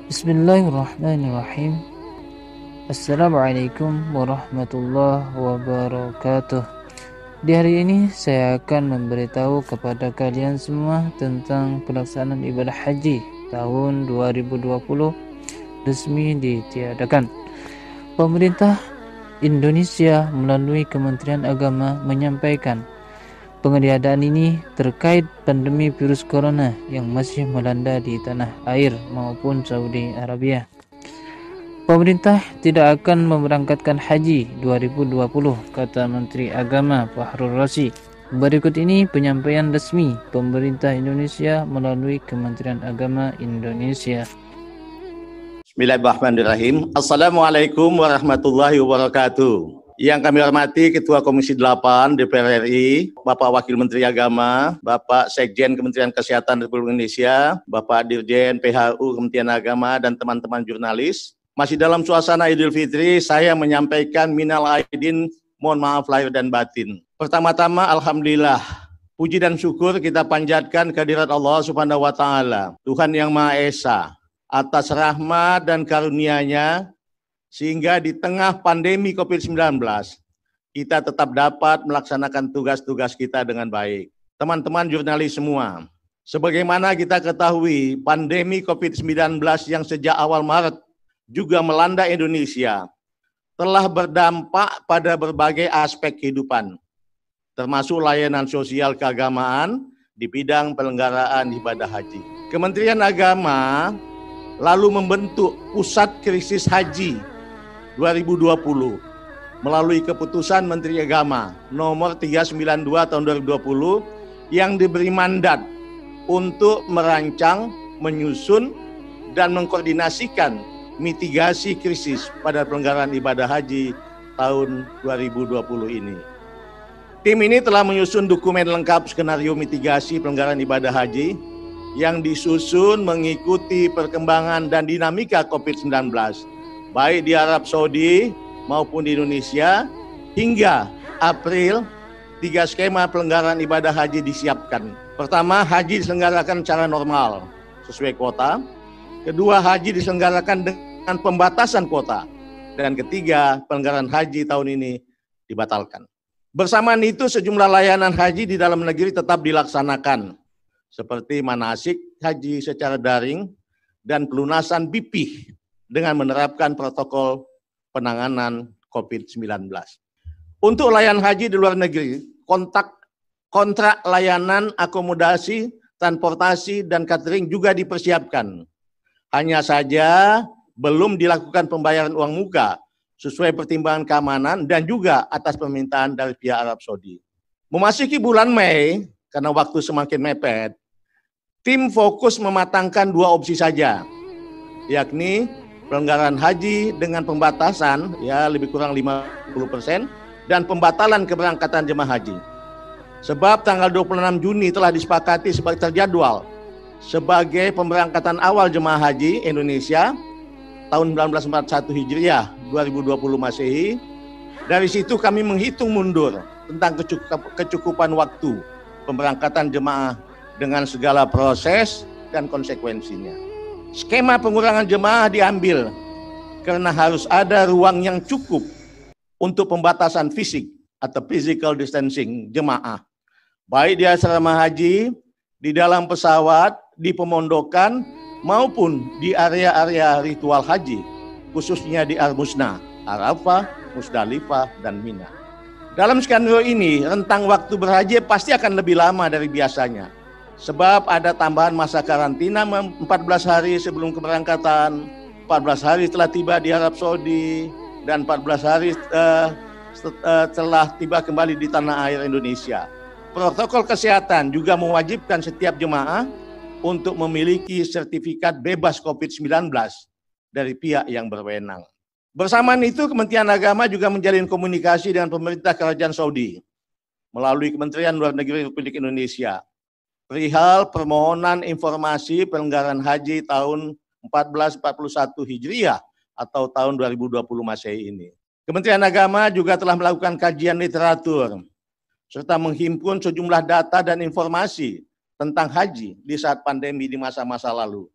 Bismillahirrahmanirrahim. Assalamualaikum warahmatullahi wabarakatuh. Di hari ini saya akan memberitahu kepada kalian semua tentang pelaksanaan ibadah haji tahun 2020 resmi ditiadakan. Pemerintah Indonesia melalui Kementerian Agama menyampaikan peniadaan ini terkait pandemi virus corona yang masih melanda di tanah air maupun Saudi Arabia. Pemerintah tidak akan memberangkatkan haji 2020, kata Menteri Agama Fahrul Razi. Berikut ini penyampaian resmi pemerintah Indonesia melalui Kementerian Agama Indonesia. Bismillahirrahmanirrahim. Assalamualaikum warahmatullahi wabarakatuh. Yang kami hormati Ketua Komisi 8 DPR RI, Bapak Wakil Menteri Agama, Bapak Sekjen Kementerian Kesehatan Republik Indonesia, Bapak Dirjen PHU Kementerian Agama, dan teman-teman jurnalis. Masih dalam suasana Idul Fitri, saya menyampaikan minal aidin, mohon maaf lahir dan batin. Pertama-tama, alhamdulillah, puji dan syukur kita panjatkan kehadirat Allah Subhanahu wa Ta'ala, Tuhan yang Maha Esa, atas rahmat dan karunia-Nya, sehingga di tengah pandemi COVID-19, kita tetap dapat melaksanakan tugas-tugas kita dengan baik. Teman-teman jurnalis semua, sebagaimana kita ketahui, pandemi COVID-19 yang sejak awal Maret juga melanda Indonesia, telah berdampak pada berbagai aspek kehidupan, termasuk layanan sosial keagamaan di bidang penyelenggaraan ibadah haji. Kementerian Agama lalu membentuk Pusat Krisis Haji 2020 melalui keputusan Menteri Agama nomor 392 tahun 2020 yang diberi mandat untuk merancang, menyusun, dan mengkoordinasikan mitigasi krisis pada penyelenggaraan ibadah haji tahun 2020 ini. Tim ini telah menyusun dokumen lengkap skenario mitigasi penyelenggaraan ibadah haji yang disusun mengikuti perkembangan dan dinamika COVID-19, baik di Arab Saudi maupun di Indonesia. Hingga April, 3 skema penyelenggaraan ibadah haji disiapkan. Pertama, haji diselenggarakan secara normal sesuai kuota. Kedua, haji diselenggarakan dengan pembatasan kuota. Dan ketiga, penyelenggaraan haji tahun ini dibatalkan. Bersamaan itu, sejumlah layanan haji di dalam negeri tetap dilaksanakan, seperti manasik haji secara daring dan pelunasan BP dengan menerapkan protokol penanganan COVID-19. Untuk layanan haji di luar negeri, kontrak layanan akomodasi, transportasi, dan catering juga dipersiapkan. Hanya saja belum dilakukan pembayaran uang muka sesuai pertimbangan keamanan dan juga atas permintaan dari pihak Arab Saudi. Memasuki bulan Mei, karena waktu semakin mepet, tim fokus mematangkan 2 opsi saja, yakni penyelenggaraan haji dengan pembatasan lebih kurang 50% dan pembatalan keberangkatan jemaah haji. Sebab tanggal 26 Juni telah disepakati sebagai terjadwal sebagai pemberangkatan awal jemaah haji Indonesia tahun 1941 Hijriah 2020 Masehi. Dari situ kami menghitung mundur tentang kecukupan waktu pemberangkatan jemaah dengan segala proses dan konsekuensinya. Skema pengurangan jemaah diambil karena harus ada ruang yang cukup untuk pembatasan fisik atau physical distancing jemaah, baik di asrama haji, di dalam pesawat, di pemondokan, maupun di area-area ritual haji, khususnya di Al-Musna, Arafah, Musdalifah, dan Mina. Dalam skenario ini, rentang waktu berhaji pasti akan lebih lama dari biasanya, sebab ada tambahan masa karantina 14 hari sebelum keberangkatan, 14 hari setelah tiba di Arab Saudi, dan 14 hari setelah tiba kembali di tanah air Indonesia. Protokol kesehatan juga mewajibkan setiap jemaah untuk memiliki sertifikat bebas COVID-19 dari pihak yang berwenang. Bersamaan itu, Kementerian Agama juga menjalin komunikasi dengan pemerintah Kerajaan Saudi melalui Kementerian Luar Negeri Republik Indonesia perihal permohonan informasi penyelenggaraan haji tahun 1441 Hijriah atau tahun 2020 Masehi ini. Kementerian Agama juga telah melakukan kajian literatur serta menghimpun sejumlah data dan informasi tentang haji di saat pandemi di masa-masa lalu.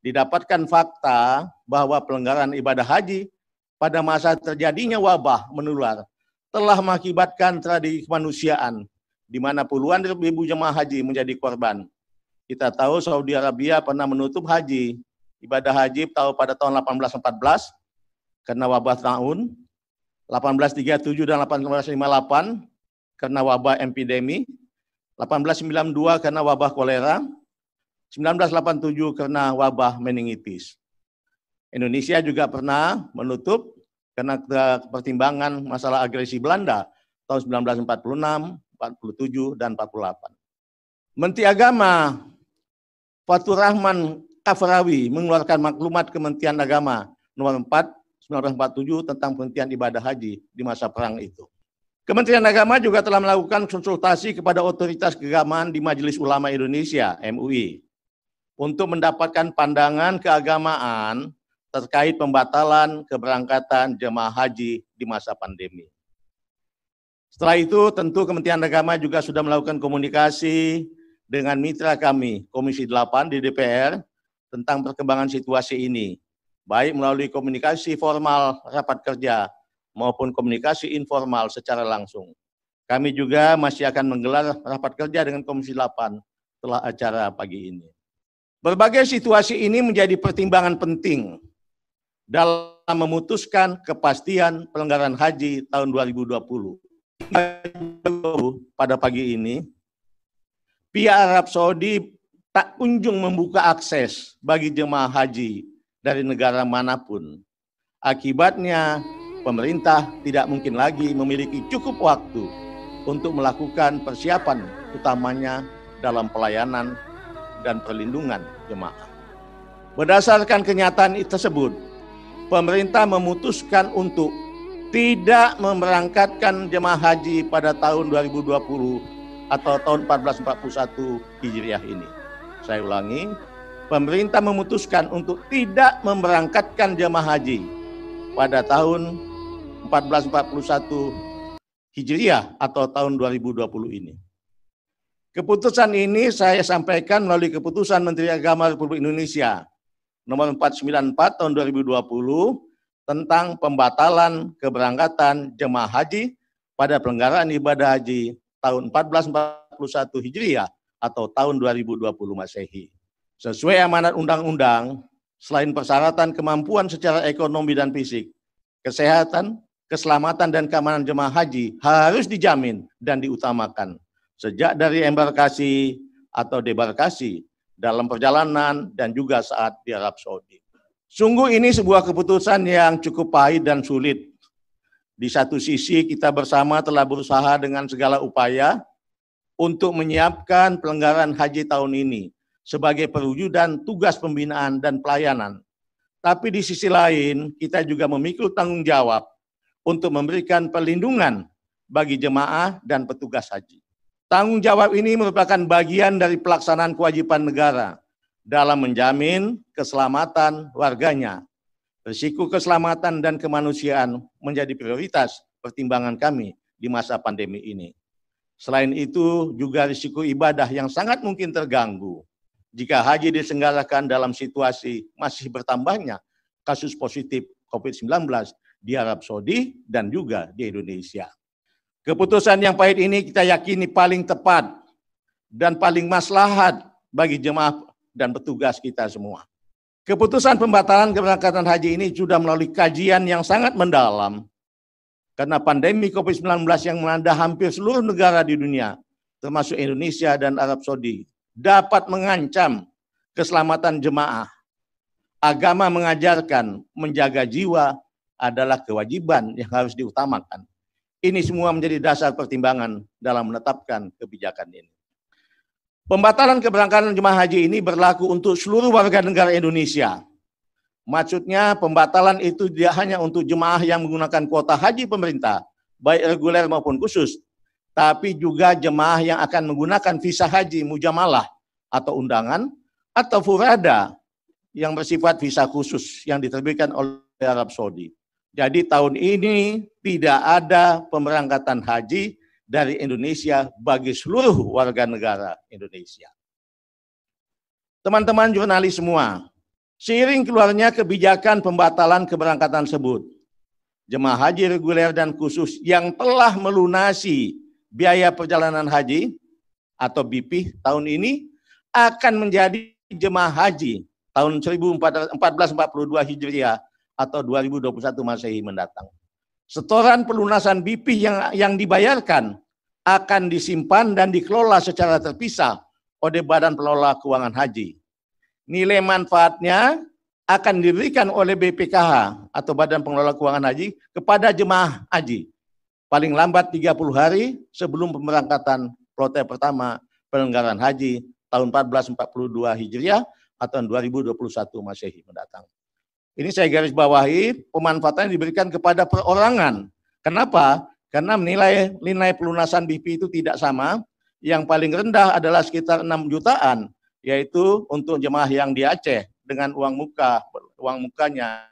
Didapatkan fakta bahwa pelanggaran ibadah haji pada masa terjadinya wabah menular telah mengakibatkan tragedi kemanusiaan di mana puluhan ribu jemaah haji menjadi korban. Kita tahu Saudi Arabia pernah menutup haji, ibadah haji pada tahun 1814 karena wabah tahun, 1837 dan 1858 karena wabah epidemi, 1892 karena wabah kolera, 1987 karena wabah meningitis. Indonesia juga pernah menutup karena pertimbangan masalah agresi Belanda tahun 1946, 47, dan 48. Menteri Agama Fathur Rahman Kafrawi mengeluarkan maklumat Kementerian Agama nomor 4 1947 tentang penghentian ibadah haji di masa perang itu. Kementerian Agama juga telah melakukan konsultasi kepada otoritas keagamaan di Majelis Ulama Indonesia (MUI) untuk mendapatkan pandangan keagamaan terkait pembatalan keberangkatan jemaah haji di masa pandemi. Setelah itu, tentu Kementerian Agama juga sudah melakukan komunikasi dengan mitra kami, Komisi 8 di DPR, tentang perkembangan situasi ini, baik melalui komunikasi formal rapat kerja maupun komunikasi informal secara langsung. Kami juga masih akan menggelar rapat kerja dengan Komisi 8 setelah acara pagi ini. Berbagai situasi ini menjadi pertimbangan penting dalam memutuskan kepastian pelanggaran haji tahun 2020. Pada pagi ini, pihak Arab Saudi tak kunjung membuka akses bagi jemaah haji dari negara manapun. Akibatnya, pemerintah tidak mungkin lagi memiliki cukup waktu untuk melakukan persiapan, utamanya dalam pelayanan dan perlindungan jemaah. Berdasarkan kenyataan tersebut, pemerintah memutuskan untuk tidak memberangkatkan jemaah haji pada tahun 2020 atau tahun 1441 Hijriah ini. Saya ulangi, pemerintah memutuskan untuk tidak memberangkatkan jemaah haji pada tahun 1441 Hijriah atau tahun 2020 ini. Keputusan ini saya sampaikan melalui keputusan Menteri Agama Republik Indonesia nomor 494 tahun 2020 tentang pembatalan keberangkatan jemaah haji pada pelanggaran ibadah haji tahun 1441 Hijriah atau tahun 2020 Masehi. Sesuai amanat undang-undang, selain persyaratan kemampuan secara ekonomi dan fisik, kesehatan, keselamatan dan keamanan jemaah haji harus dijamin dan diutamakan sejak dari embarkasi atau debarkasi, dalam perjalanan dan juga saat di Arab Saudi. Sungguh ini sebuah keputusan yang cukup pahit dan sulit. Di satu sisi kita bersama telah berusaha dengan segala upaya untuk menyiapkan pelanggaran haji tahun ini sebagai perwujudan tugas pembinaan dan pelayanan. Tapi di sisi lain kita juga memikul tanggung jawab untuk memberikan perlindungan bagi jemaah dan petugas haji. Tanggung jawab ini merupakan bagian dari pelaksanaan kewajiban negara dalam menjamin keselamatan warganya. Risiko keselamatan dan kemanusiaan menjadi prioritas pertimbangan kami di masa pandemi ini. Selain itu, juga risiko ibadah yang sangat mungkin terganggu jika haji diselenggarakan dalam situasi masih bertambahnya kasus positif COVID-19 di Arab Saudi dan juga di Indonesia. Keputusan yang pahit ini kita yakini paling tepat dan paling maslahat bagi jemaah dan petugas kita semua. Keputusan pembatalan keberangkatan haji ini sudah melalui kajian yang sangat mendalam karena pandemi COVID-19 yang melanda hampir seluruh negara di dunia, termasuk Indonesia dan Arab Saudi, dapat mengancam keselamatan jemaah. Agama mengajarkan menjaga jiwa adalah kewajiban yang harus diutamakan. Ini semua menjadi dasar pertimbangan dalam menetapkan kebijakan ini. Pembatalan keberangkatan jemaah haji ini berlaku untuk seluruh warga negara Indonesia. Maksudnya pembatalan itu tidak hanya untuk jemaah yang menggunakan kuota haji pemerintah, baik reguler maupun khusus, tapi juga jemaah yang akan menggunakan visa haji mujamalah atau undangan, atau furada yang bersifat visa khusus yang diterbitkan oleh Arab Saudi. Jadi tahun ini tidak ada pemberangkatan haji dari Indonesia bagi seluruh warga negara Indonesia. Teman-teman jurnalis semua, seiring keluarnya kebijakan pembatalan keberangkatan tersebut, jemaah haji reguler dan khusus yang telah melunasi biaya perjalanan haji atau BP tahun ini akan menjadi jemaah haji tahun 1442 Hijriah atau 2021 Masehi mendatang. Setoran pelunasan BP yang dibayarkan akan disimpan dan dikelola secara terpisah oleh Badan Pengelola Keuangan Haji. Nilai manfaatnya akan diberikan oleh BPKH atau Badan Pengelola Keuangan Haji kepada jemaah haji paling lambat 30 hari sebelum pemberangkatan kloter pertama penyelenggaraan haji tahun 1442 Hijriah atau 2021 Masehi mendatang. Ini saya garis bawahi, pemanfaatan diberikan kepada perorangan. Kenapa? Karena nilai pelunasan BP itu tidak sama. Yang paling rendah adalah sekitar 6 jutaan, yaitu untuk jemaah yang di Aceh dengan uang mukanya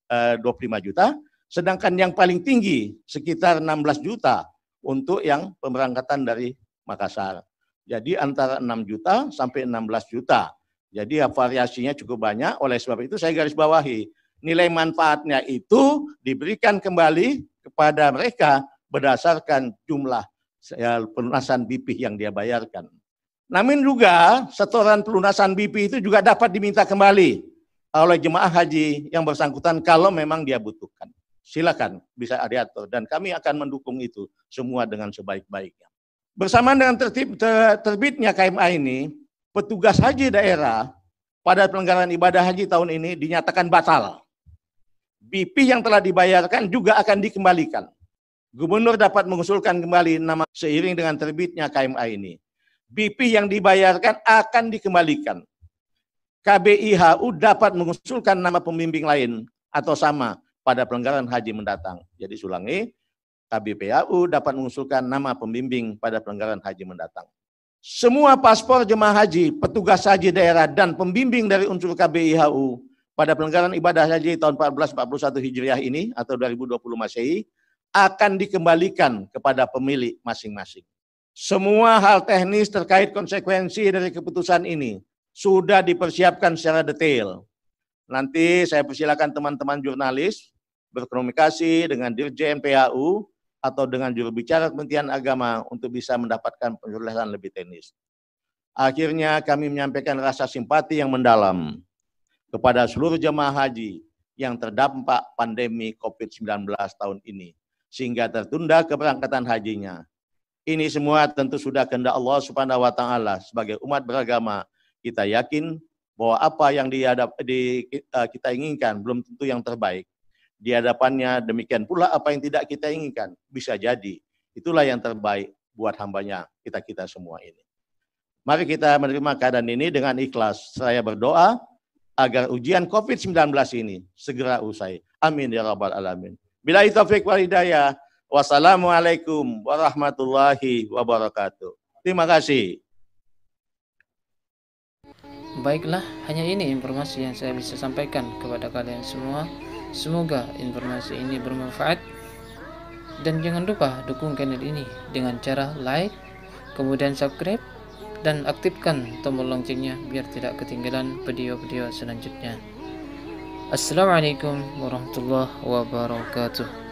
25 juta, sedangkan yang paling tinggi sekitar 16 juta untuk yang pemberangkatan dari Makassar. Jadi antara 6 juta sampai 16 juta. Jadi variasinya cukup banyak, oleh sebab itu saya garis bawahi, nilai manfaatnya itu diberikan kembali kepada mereka berdasarkan jumlah pelunasan BP yang dia bayarkan. Namun juga setoran pelunasan BP itu juga dapat diminta kembali oleh jemaah haji yang bersangkutan kalau memang dia butuhkan. Silakan bisa diatur dan kami akan mendukung itu semua dengan sebaik-baiknya. Bersamaan dengan terbitnya KMA ini, petugas haji daerah pada penyelenggaraan ibadah haji tahun ini dinyatakan batal. BP yang telah dibayarkan juga akan dikembalikan. Gubernur dapat mengusulkan kembali nama seiring dengan terbitnya KMA ini. BP yang dibayarkan akan dikembalikan. KBIHU dapat mengusulkan nama pembimbing lain atau sama pada penyelenggaraan haji mendatang. Jadi ulangi, KBPAU dapat mengusulkan nama pembimbing pada penyelenggaraan haji mendatang. Semua paspor jemaah haji, petugas haji daerah, dan pembimbing dari unsur KBIHU pada penyelenggaraan ibadah haji tahun 1441 Hijriah ini atau 2020 Masehi akan dikembalikan kepada pemilik masing-masing. Semua hal teknis terkait konsekuensi dari keputusan ini sudah dipersiapkan secara detail. Nanti saya persilakan teman-teman jurnalis berkomunikasi dengan Dirjen PAU atau dengan juru bicara Kementerian Agama untuk bisa mendapatkan penjelasan lebih teknis. Akhirnya kami menyampaikan rasa simpati yang mendalam kepada seluruh jemaah haji yang terdampak pandemi COVID-19 tahun ini, sehingga tertunda keberangkatan hajinya. Ini semua tentu sudah kehendak Allah Subhanahu wa Ta'ala. Sebagai umat beragama, kita yakin bahwa apa yang kita inginkan belum tentu yang terbaik. Di hadapannya demikian pula apa yang tidak kita inginkan bisa jadi itulah yang terbaik buat hambanya kita semua ini. Mari kita menerima keadaan ini dengan ikhlas. Saya berdoa agar ujian COVID-19 ini segera usai. Amin ya rabbal alamin. Billahi taufiq wal hidayah. Wassalamualaikum warahmatullahi wabarakatuh. Terima kasih. Baiklah, hanya ini informasi yang saya bisa sampaikan kepada kalian semua. Semoga informasi ini bermanfaat. Dan jangan lupa dukung channel ini dengan cara like, kemudian subscribe, dan aktifkan tombol loncengnya biar tidak ketinggalan video-video selanjutnya. Assalamualaikum warahmatullahi wabarakatuh.